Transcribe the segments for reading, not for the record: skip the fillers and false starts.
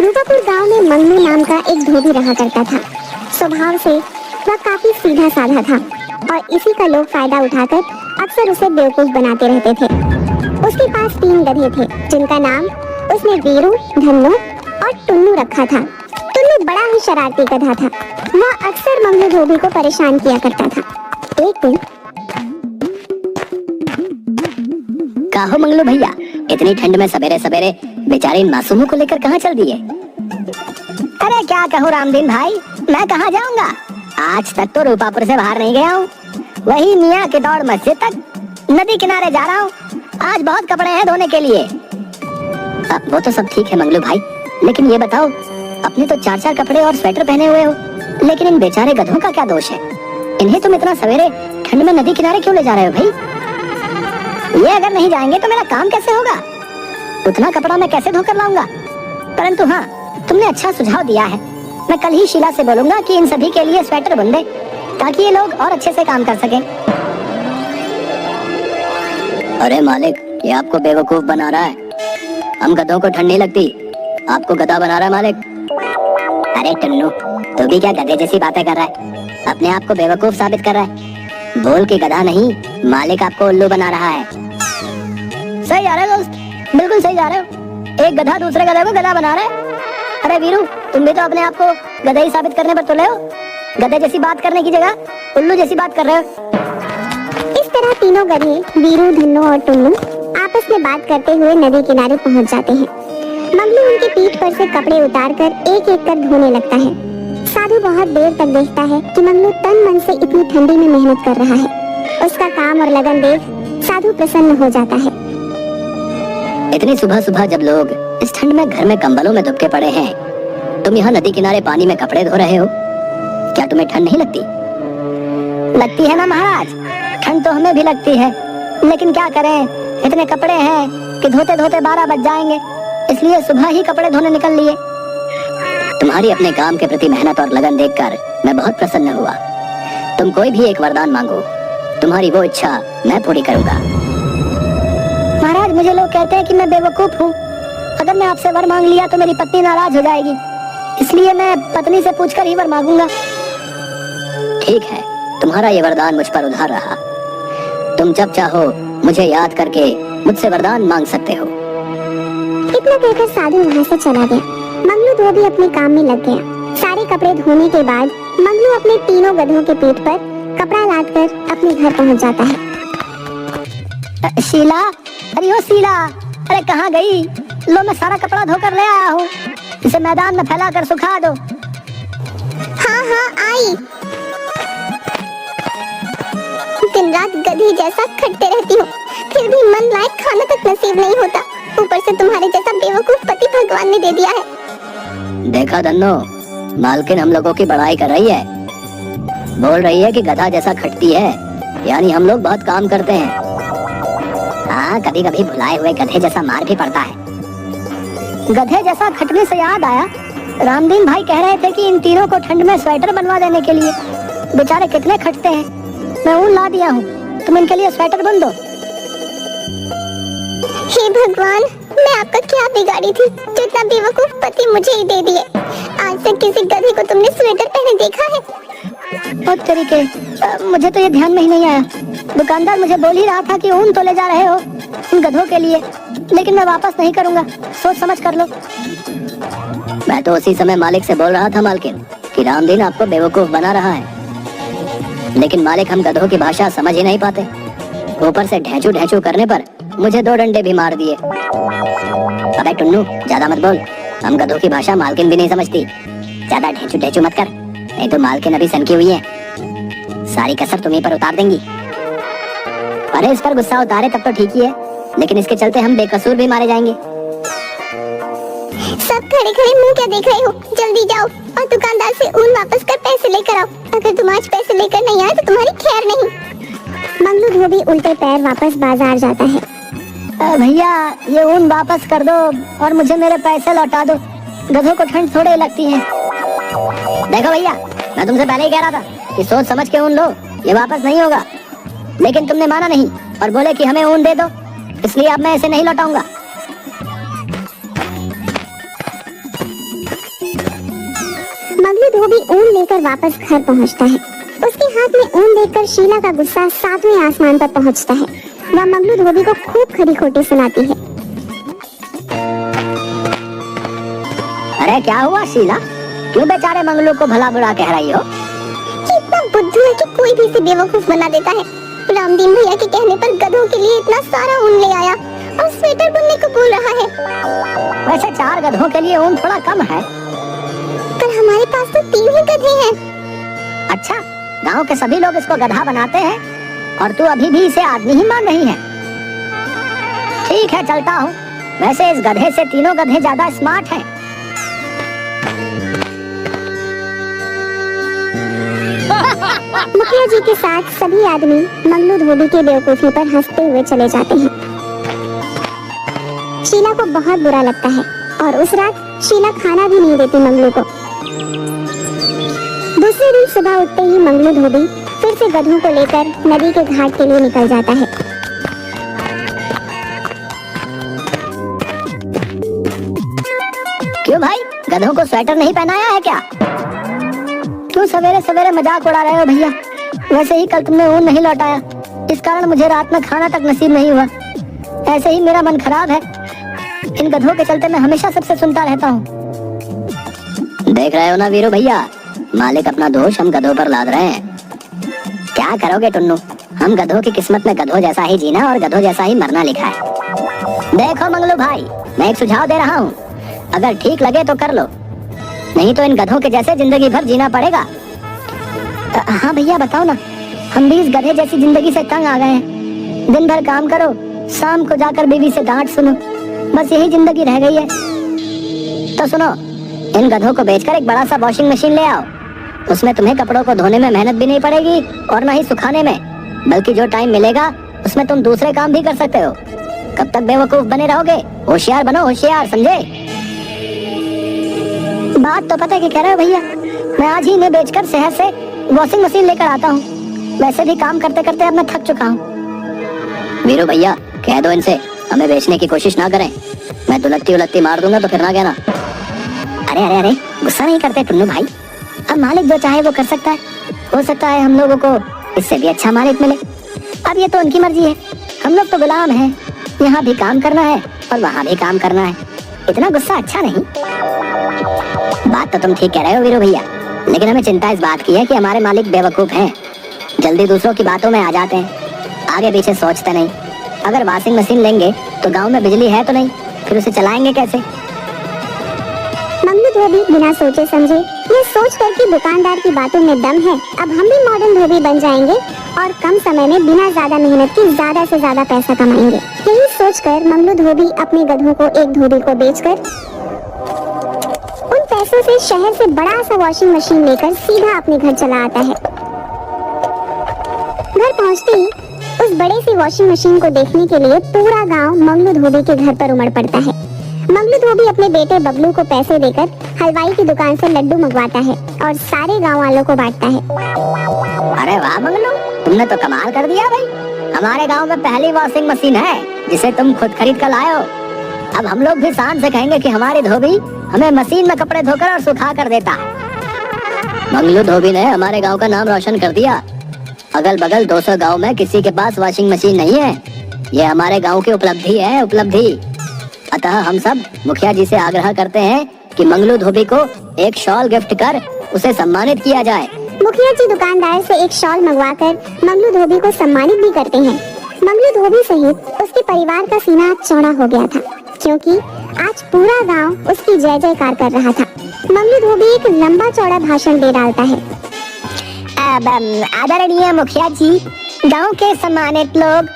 रूपापुर गांव में मंगलू नाम का एक धोबी रहा करता था। स्वभाव से वह काफी सीधा साधा था और इसी का लोग फायदा उठाकर अक्सर उसे बेवकूफ बनाते रहते थे। उसके पास 3 गधे थे जिनका नाम उसने वीरू, धन्नो और टुन्नू रखा था। टुन्नू बड़ा ही शरारती गधा था। वह अक्सर मंगलू धोबी को परेशान किया करता था। एक दिन काहो मंगलू भैया, इतनी ठंड में सवेरे सवेरे बेचारे इन मासूमों को लेकर कहाँ चल दिए? अरे क्या कहूँ रामदीन भाई, मैं कहाँ जाऊँगा। आज तक तो रूपापुर से बाहर नहीं गया हूँ। वही मियाँ के दौड़ मस्जिद तक नदी किनारे जा रहा हूँ। आज बहुत कपड़े हैं धोने के लिए। वो तो सब ठीक है मंगलू भाई, लेकिन ये बताओ, अपने तो 4-4 कपड़े और स्वेटर पहने हुए हो, लेकिन इन बेचारे गधों का क्या दोष है? इन्हें तुम इतना सवेरे ठंड में नदी किनारे क्यों ले जा रहे हो भाई? ये अगर नहीं जाएंगे तो मेरा काम कैसे होगा? उतना कपड़ा मैं कैसे धोकर लाऊंगा? परंतु हाँ, तुमने अच्छा सुझाव दिया है। मैं कल ही शीला से बोलूंगा कि इन सभी के लिए स्वेटर बुन दे, ताकि ये लोग और अच्छे से काम कर सकें। अरे मालिक, ये आपको बेवकूफ बना रहा है। हम गधों को ठंड नहीं लगती, आपको गधा बना रहा है मालिक। अरे टुन्नू, तू भी क्या गधे जैसी बातें कर रहा है? अपने आप को बेवकूफ साबित कर रहा है। बोल के गधा नहीं, मालिक आपको उल्लू बना रहा है। सही जा रहे हो दोस्त, बिल्कुल सही जा रहे हो। एक गधा दूसरे गधे को गधा बना रहा है। अरे वीरू, तुम भी तो अपने आप को गधा ही साबित करने पर तुले हो। गधे जैसी बात करने की जगह उल्लू जैसी बात कर रहे हो। इस तरह तीनों गधे वीरू, धन्नो और टुन्नू आपस में बात करते हुए नदी किनारे पहुंच जाते हैं। मंगलू उनकी पीठ पर से कपड़े उतारकर एक-एक कर धोने लगता है। साधु बहुत देर तक देखता है कि मंगलू तन मन से इतनी ठंडी में मेहनत कर रहा है। उसका काम और लगन देख साधु प्रसन्न हो जाता है। इतनी सुबह सुबह जब लोग इस ठंड में घर में कंबलों में दुबके पड़े हैं, तुम यहाँ नदी किनारे पानी में कपड़े धो रहे हो। क्या तुम्हें ठंड नहीं लगती? लगती है ना महाराज, ठंड तो हमें भी लगती है, लेकिन क्या करें, इतने कपड़े हैं कि धोते धोते 12 बज जाएंगे, इसलिए सुबह ही कपड़े धोने निकल लिए। तुम्हारी अपने काम के प्रति मेहनत और लगन देखकर मैं बहुत प्रसन्न हुआ। तुम कोई भी एक वरदान मांगो, तुम्हारी वो इच्छा मैं पूरी करूंगा। महाराज, मुझे लोग कहते हैं कि मैं बेवकूफ हूँ। अगर मैं आपसे वर मांग लिया तो मेरी पत्नी नाराज हो जाएगी, इसलिए मैं पत्नी से पूछकर ही वर मांगूंगा। ठीक है, तुम्हारा ये वरदान मुझ पर उधार रहा। तुम जब चाहो मुझे याद करके मुझसे वरदान मांग सकते हो। इतना कहकर साधु वहाँ से चला गया। मंगलू धोबी अपने काम में लग गया। सारे कपड़े धोने के बाद मंगलू अपने तीनों गधों के पीठ पर कपड़ा लादकर अपने घर पहुँच जाता है। शीला, अरे ओ शीला, अरे कहाँ गई? लो, मैं सारा कपड़ा धोकर ले आया हूँ, इसे मैदान में फैला कर सुखा दो। हाँ हाँ आई। दिन रात गधी जैसा खटते रहती हूँ, फिर भी मन लायक खाना तक नसीब नहीं होता। ऊपर से तुम्हारे जैसा बेवकूफ पति भगवान ने दे दिया है। देखा धन्नो, मालकिन हम लोगों की बड़ाई कर रही है। बोल रही है कि गधा जैसा खटती है, यानी हम लोग बहुत काम करते हैं। हाँ, कभी कभी भुलाए हुए गधे जैसा मार भी पड़ता है। गधे जैसा खटने से याद आया, रामदीन भाई कह रहे थे कि इन तीनों को ठंड में स्वेटर बनवा देने के लिए। बेचारे कितने खटते हैं। मैं ऊन ला दिया हूँ, तुम इनके लिए स्वेटर बुन दो। हे भगवान, मैं आपका क्या बिगाड़ी थी जो इतना बेवकूफ पति मुझे ही दे दिए। आज तक किसी गधे को तुमने स्वेटर पहने देखा है? बहुत तरीके, मुझे तो ये ध्यान में ही नहीं आया। दुकानदार मुझे बोल ही रहा था कि ऊन तो ले जा रहे हो इन गधों के लिए, लेकिन मैं वापस नहीं करूँगा, सोच समझ कर लो। मैं तो उसी समय मालिक से बोल रहा था मालकिन कि रामदीन आपको बेवकूफ बना रहा है, लेकिन मालिक हम गधों की भाषा समझ ही नहीं पाते। ऊपर से ढेंचू ढेंचू करने पर मुझे 2 डंडे भी मार दिए। अबे टुन्नू, ज्यादा मत बोल, हम गधों की भाषा मालकिन भी नहीं समझती। ज्यादा ढेंचू ढेंचू मत कर, नहीं तो मालकिन अभी सनकी हुई है, सारी कसर तुम्हीं पर उतार देंगी। अरे इस पर गुस्सा उतारे तब तो ठीक ही है, लेकिन इसके चलते हम बेकसूर भी मारे जाएंगे। सब खड़े खड़े मुंह क्या देख रहे हो? जल्दी जाओ और दुकानदार से ऊन वापस कर पैसे लेकर आओ। अगर तुम आज पैसे लेकर नहीं आए तो तुम्हारी खैर नहीं। मंगलू धोबी उल्टे पैर वापस बाजार जाता है। भैया, ये ऊन वापस कर दो और मुझे मेरे पैसे लौटा दो। गधों को ठंड थोड़े लगती है। देखो भैया, मैं तुमसे पहले ही कह रहा था कि सोच समझ के ऊन लो, ये वापस नहीं होगा, लेकिन तुमने माना नहीं और बोले कि हमें ऊन दे दो, इसलिए अब मैं इसे नहीं लौटाऊंगा। धोबी ऊन लेकर वापस घर पहुंचता है। उसके हाथ में ऊन देखकर शीला का गुस्सा 7वें आसमान पर पहुंचता है। वह मंगलू धोबी को खूब खरी खोटी सुनाती है। अरे क्या हुआ शीला, क्यों बेचारे मंगलू को भला बुरा कह रही हो? इतना बुद्धू है कि कोई भी इसे बेवकूफ बना देता है। रामदीन भैया के कहने पर गधों के लिए इतना सारा ऊन ले आया और स्वेटर बुनने को बोल रहा है। वैसे 4 गधों के लिए ऊन थोड़ा कम है। पर हमारे पास तो 3 ही गधे हैं। अच्छा, गांव के सभी लोग इसको गधा बनाते हैं और तू अभी भी इसे आदमी ही मान रही है। ठीक है, चलता हूँ। वैसे इस गधे से 3 गधे ज्यादा स्मार्ट हैं। मुखिया जी के साथ सभी आदमी मंगलू धोबी के बेवकूफी पर हंसते हुए चले जाते हैं। शीला को बहुत बुरा लगता है और उस रात शीला खाना भी नहीं देती मंगलू को। दूसरे दिन सुबह उठते ही मंगलू धोबी फिर से गधों को लेकर नदी के घाट के लिए निकल जाता है। क्यों भाई, गधों को स्वेटर नहीं पहनाया है क्या? क्यों सवेरे सवेरे मजाक उड़ा रहे हो भैया? वैसे ही कल तुमने ऊन नहीं लौटाया, इस कारण मुझे रात में खाना तक नसीब नहीं हुआ। ऐसे ही मेरा मन खराब है। इन गधों के चलते मैं हमेशा सबसे सुनता रहता हूँ। देख रहे हो ना वीरू भैया, मालिक अपना दोष हम गधों पर लाद रहे हैं। क्या करोगे टुन्नू, हम गधों की किस्मत में गधों जैसा ही जीना और गधों जैसा ही मरना लिखा है। देखो मंगलू भाई, मैं एक सुझाव दे रहा हूँ, अगर ठीक लगे तो कर लो, नहीं तो इन गधों के जैसे जिंदगी भर जीना पड़ेगा। हाँ भैया बताओ ना, हम भी इस गधे जैसी जिंदगी से तंग आ गए हैं। दिन भर काम करो, शाम को जाकर बीवी से डांट सुनो, बस यही जिंदगी रह गई है। तो सुनो, इन गधों को बेचकर एक बड़ा सा वॉशिंग मशीन ले आओ। उसमें तुम्हें कपड़ों को धोने में मेहनत भी नहीं पड़ेगी और ना ही सुखाने में, बल्कि जो टाइम मिलेगा उसमें तुम दूसरे काम भी कर सकते हो। कब तक बेवकूफ बने रहोगे? होशियार बनो, होशियार, समझे? बात तो पता है कि कह रहे हो भैया, मैं आज ही इन्हें बेचकर शहर से वॉशिंग मशीन लेकर आता हूँ। वैसे भी काम करते करते अब मैं थक चुका हूँ। वीरू भैया, कह दो इनसे हमें बेचने की कोशिश ना करें, मैं दुलत्ती उलत्ती मार दूंगा तो फिर ना कहना। अरे अरे अरे, गुस्सा नहीं करते टुन्नू भाई, अब मालिक जो चाहे वो कर सकता है। हो सकता है हम लोगों को इससे भी अच्छा मालिक मिले। अब ये तो उनकी मर्जी है, हम लोग तो गुलाम हैं। यहाँ भी काम करना है और वहाँ भी काम करना है, इतना गुस्सा अच्छा नहीं। बात तो तुम ठीक कह रहे हो वीरू भैया, लेकिन हमें चिंता इस बात की है कि हमारे मालिक बेवकूफ हैं, जल्दी दूसरों की बातों में आ जाते हैं, आगे पीछे सोचते नहीं। अगर वॉशिंग मशीन लेंगे तो गांव में बिजली है तो नहीं, फिर उसे चलाएंगे कैसे? मंगलू धोबी बिना सोचे समझे ये सोच कर कि दुकानदार की बातों में दम है, अब हम भी मॉडर्न धोबी बन जाएंगे और कम समय में बिना ज्यादा मेहनत के ज्यादा से ज्यादा पैसा कमाएंगे। यही सोचकर मंगलू धोबी अपने गधों को एक धोबी को बेचकर उन पैसों से शहर से बड़ा सा वॉशिंग मशीन लेकर सीधा अपने घर चला आता है। घर पहुंचते ही उस बड़े सी वॉशिंग मशीन को देखने के लिए पूरा गांव मंगलू धोबी के घर पर उमड़ पड़ता है। मंगलू धोबी अपने बेटे बबलू को पैसे देकर हलवाई की दुकान से लड्डू मंगवाता है और सारे गांव वालों को बांटता है। अरे वाह मंगलू, तुमने तो कमाल कर दिया भाई। हमारे गांव में पहली वॉशिंग मशीन है जिसे तुम खुद खरीद कर लाए हो। अब हम लोग भी शान से कहेंगे कि हमारी धोबी हमें मशीन में कपड़े धोकर और सुखा कर देता है। मंगलू धोबी ने हमारे गांव का नाम रोशन कर दिया। अगल बगल 200 गांव में किसी के पास वॉशिंग मशीन नहीं है। ये हमारे गांव की उपलब्धि है, उपलब्धि। अतः हम सब मुखिया जी से आग्रह करते हैं कि मंगलू धोबी को एक शॉल गिफ्ट कर उसे सम्मानित किया जाए। मुखिया जी दुकानदार से एक शॉल मंगवाकर मंगलू धोबी को सम्मानित भी करते हैं। मंगलू धोबी सहित उसके परिवार का सीना चौड़ा हो गया था, क्योंकि आज पूरा गांव उसकी जय जयकार कर रहा था। मंगलू धोबी एक लंबा चौड़ा भाषण दे डालता है। आदरणीय मुखिया जी, गांव के सम्मानित लोग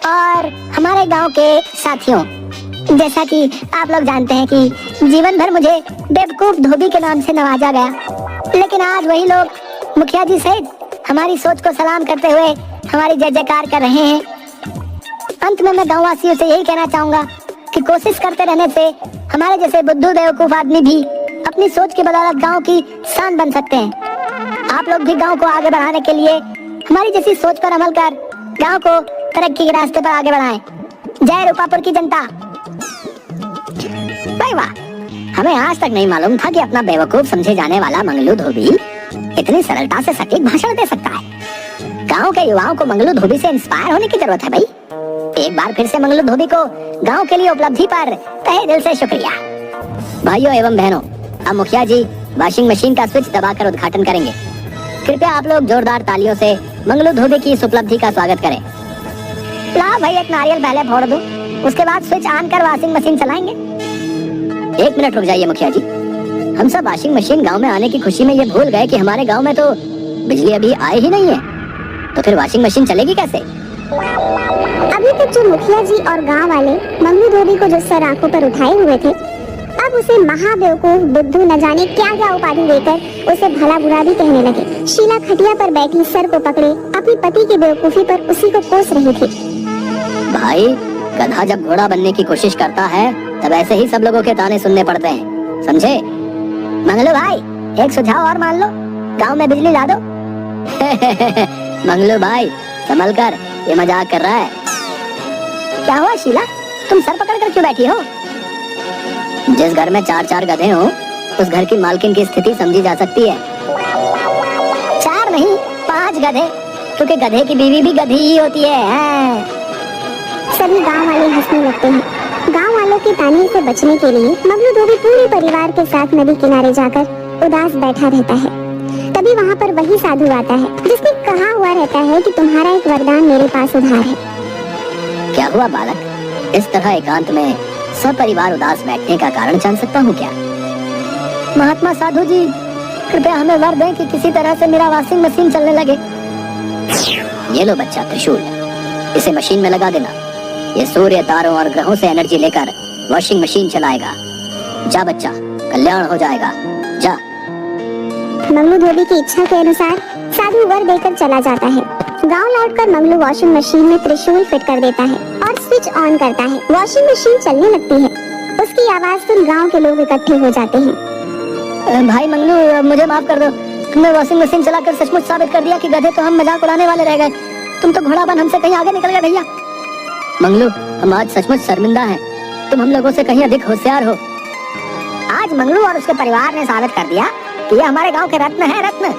और हमारे गांव के साथियों, जैसा कि आप लोग जानते हैं कि जीवन भर मुझे बेवकूफ धोबी के नाम से नवाजा गया, लेकिन आज वही लोग मुखिया जी सहित हमारी सोच को सलाम करते हुए हमारी जय जयकार कर रहे हैं। अंत में मैं गांववासियों से यही कहना चाहूंगा कि कोशिश करते रहने से हमारे जैसे बुद्धू बेवकूफ आदमी भी अपनी सोच की बदौलत गांव की शान बन सकते हैं। आप लोग भी गांव को आगे बढ़ाने के लिए हमारी जैसी सोच पर अमल कर गांव को तरक्की के रास्ते पर आगे बढ़ाएं। जय रूपापुर की जनता। भाई वाह, हमें आज तक नहीं मालूम था कि अपना बेवकूफ समझे जाने वाला मंगलू धोबी इतनी सरलता से सटीक भाषण दे सकता है। गांव के युवाओं को मंगलू धोबी से इंस्पायर होने की जरूरत है भाई। एक बार फिर से मंगलू धोबी को गांव के लिए उपलब्धि पर तहे दिल से शुक्रिया। भाइयों एवं बहनों, अब मुखिया जी वॉशिंग मशीन का स्विच दबाकर उद्घाटन करेंगे। कृपया आप लोग जोरदार तालियों से मंगलू धोबी की इस उपलब्धि का स्वागत करें। ला भाई एक नारियल पहले फोड़ दो, उसके बाद स्विच ऑन कर वॉशिंग मशीन चलाएंगे। 1 मिनट रुक जाइए मुखिया जी। हम सब वॉशिंग मशीन गांव में आने की खुशी में ये भूल गए कि हमारे गांव में तो बिजली अभी आई ही नहीं है, तो फिर वॉशिंग मशीन चलेगी कैसे? अभी तक जो मुखिया जी और गांव वाले मंगलू धोबी को जो सर आंखों पर उठाए हुए थे, अब उसे महाबेवकूफ, बुद्धू, न जाने क्या क्या उपाधि देकर उसे भला बुरा भी कहने लगे। शीला खटिया पर बैठी सर को पकड़े अपनी पति की बेवकूफी पर उसी को कोस रही थी। भाई, गधा जब घोड़ा बनने की कोशिश करता है तब ऐसे ही सब लोगों के ताने सुनने पड़ते हैं, समझे? मंगलू भाई एक सुझाव और मान लो, गांव में बिजली ला दो। मंगलू भाई संभल कर, ये मजाक कर रहा है। क्या हुआ शीला, तुम सर पकड़ कर क्यों बैठी हो? जिस घर में 4-4 गधे हो उस घर की मालकिन की स्थिति समझी जा सकती है। 4 नहीं 5 गधे, क्योंकि गधे की बीवी भी गधी ही होती है। सभी गांव वाले हंसने लगते हैं। गांव वालों के ताने से बचने के लिए मंगलू धोबी पूरे परिवार के साथ नदी किनारे जाकर उदास बैठा रहता है। तभी वहाँ पर वही साधु आता है जिसने कहा हुआ रहता है कि तुम्हारा एक वरदान मेरे पास उधार है। क्या हुआ बालक, इस तरह एकांत में सब परिवार उदास बैठने का कारण जान सकता हूँ क्या? महात्मा साधु जी, कृपया हमें वर दें कि किसी तरह से मेरा वॉशिंग मशीन चलने लगे। ये लो बच्चा त्रिशूल, इसे मशीन में लगा देना। ये सूर्य, तारों और ग्रहों से एनर्जी लेकर वॉशिंग मशीन चलाएगा। जा बच्चा, कल्याण हो जाएगा, जा। मंगलू धोबी की इच्छा के अनुसार साधु वर देकर चला जाता है। गांव लौटकर मंगलू वॉशिंग मशीन में त्रिशूल फिट कर देता है और स्विच ऑन करता है। वॉशिंग मशीन चलने लगती है। उसकी आवाज सुन गांव के लोग इकट्ठे हो जाते हैं। भाई मंगलू, मुझे माफ कर दो, तुमने वॉशिंग मशीन चलाकर सचमुच साबित कर दिया कि गधे तो हम मजाक उड़ाने वाले रह गए। तुम तो घोड़ा बन हमसे कहीं आगे निकल गए भैया। मंगलू, हम आज सचमुच शर्मिंदा हैं। तुम हम लोगों से कहीं अधिक होशियार हो। आज मंगलू और उसके परिवार ने साबित कर दिया कि ये हमारे गांव के रत्न है, रत्न।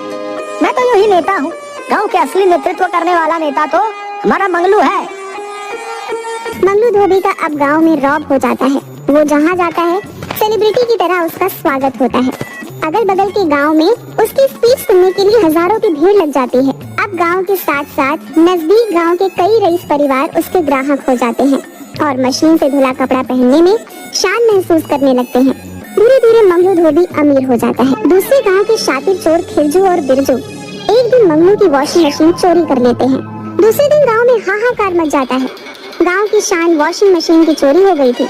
मैं तो यूं ही नेता हूँ, गांव के असली नेतृत्व करने वाला नेता तो हमारा मंगलू है। मंगलू धोबी का अब गांव में रौब हो जाता है। वो जहाँ जाता है सेलिब्रिटी की तरह उसका स्वागत होता है। अगल बगल के गांव में उसकी स्पीच सुनने के लिए हजारों की भीड़ लग जाती है। अब गांव के साथ साथ नजदीक गांव के कई रईस परिवार उसके ग्राहक हो जाते हैं और मशीन से धुला कपड़ा पहनने में शान महसूस करने लगते हैं। धीरे धीरे मंगलू धोबी अमीर हो जाता है। दूसरे गांव के शातिर चोर खिरजू और बिरजू एक दिन मंगलू की वॉशिंग मशीन चोरी कर लेते हैं। दूसरे दिन गांव में हाहाकार मच जाता है। गांव की शान वॉशिंग मशीन की चोरी हो गई थी।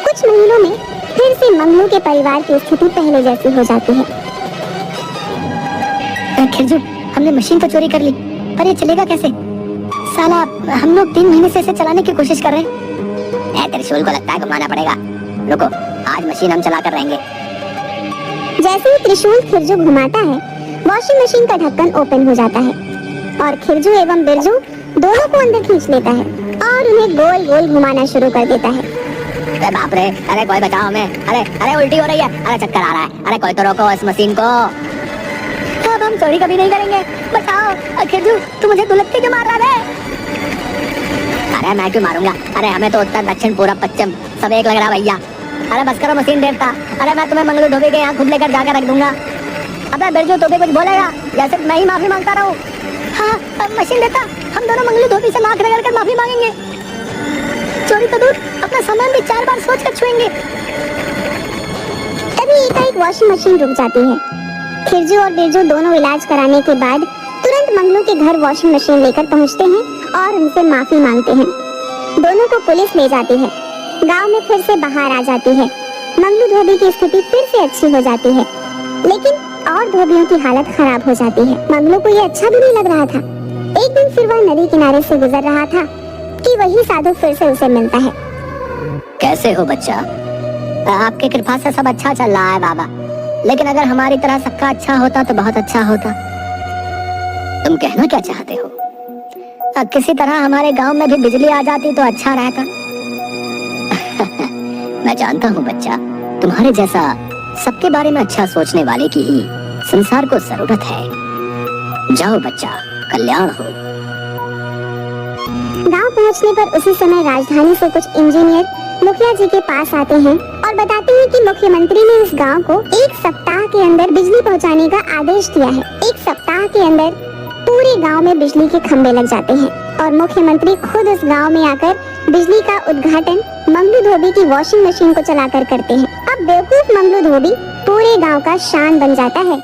कुछ महीनों में फिर से मंगलू के परिवार की स्थिति पहले जैसी हो जाती है। खिरजू, हमने मशीन तो चोरी कर ली, पर ये चलेगा कैसे? साला हम लोग 3 महीने से इसे चलाने की कोशिश कर रहे हैं। त्रिशूल को लगता है घुमाना पड़ेगा। रुको, आज मशीन हम चला कर रहेंगे। जैसे ही त्रिशूल खिरजू घुमाता है, वॉशिंग मशीन का ढक्कन ओपन हो जाता है और खिरजू एवं बिरजू दोनों को अंदर खींच लेता है और उन्हें गोल गोल घुमाना शुरू कर देता है। अरे बाप रे, अरे कोई बचाओ हमें, अरे उल्टी हो रही है, अरे चक्कर आ रहा है, अरे कोई तो रोको इस मशीन को। अब हम चोरी कभी नहीं करेंगे, बचाओ। खिरजू, तू मुझे दुलत्ती क्यों मार रहा है? अरे मैं क्यों मारूंगा, अरे हमें तो उत्तर दक्षिण पूरब पश्चिम सब एक लग रहा भैया। अरे बस करो मशीन देवता, अरे मैं तुम्हें मंगलू धोबी के यहाँ खुद लेकर जाकर रख दूंगा। अबे बिरजू, तो भी कुछ बोलेगा या सिर्फ मैं ही माफी मांगता रहूं? हाँ मशीन देता, हम दोनों मंगलू धोबी से नाक रगड़ कर माफी मांगेंगे। चोरी तो दूर, अपना सामान भी 4 बार सोच कर छुएंगे। तभी एकाएक वॉशिंग मशीन रुक जाती है। खिरजू और बिरजू दोनों इलाज कराने के बाद तुरंत मंगलू के घर वॉशिंग मशीन लेकर पहुंचते हैं और उनसे माफी मांगते हैं। दोनों को पुलिस ले जाती है। गांव में फिर से बाहर आ जाती है। मंगलू धोबी की स्थिति फिर से अच्छी हो जाती है, लेकिन और धोबियों की हालत खराब हो जाती है। मंगलू को ये अच्छा भी नहीं लग रहा था। एक दिन फिर वह नदी किनारे से गुजर रहा था कि वही साधु फिर से उसे मिलता है। कैसे हो बच्चा? आपकी कृपा से सब अच्छा चल रहा है बाबा, लेकिन अगर हमारी तरह सबका अच्छा होता तो बहुत अच्छा होता। तुम कहना क्या चाहते हो? किसी तरह हमारे गांव में भी बिजली आ जाती तो अच्छा रहता। मैं जानता हूँ बच्चा, तुम्हारे जैसा सबके बारे में अच्छा सोचने वाले की ही संसार को जरूरत है। जाओ बच्चा, कल्याण हो। गांव पहुंचने पर उसी समय राजधानी से कुछ इंजीनियर मुखिया जी के पास आते हैं और बताते हैं कि मुख्यमंत्री ने इस गांव को 1 सप्ताह के अंदर बिजली पहुंचाने का आदेश दिया है। 1 सप्ताह के अंदर पूरे गांव में बिजली के खंभे लग जाते हैं और मुख्यमंत्री खुद उस गांव में आकर बिजली का उद्घाटन मंगलू धोबी की वॉशिंग मशीन को चलाकर करते हैं। अब बेवकूफ मंगलू धोबी पूरे गांव का शान बन जाता है।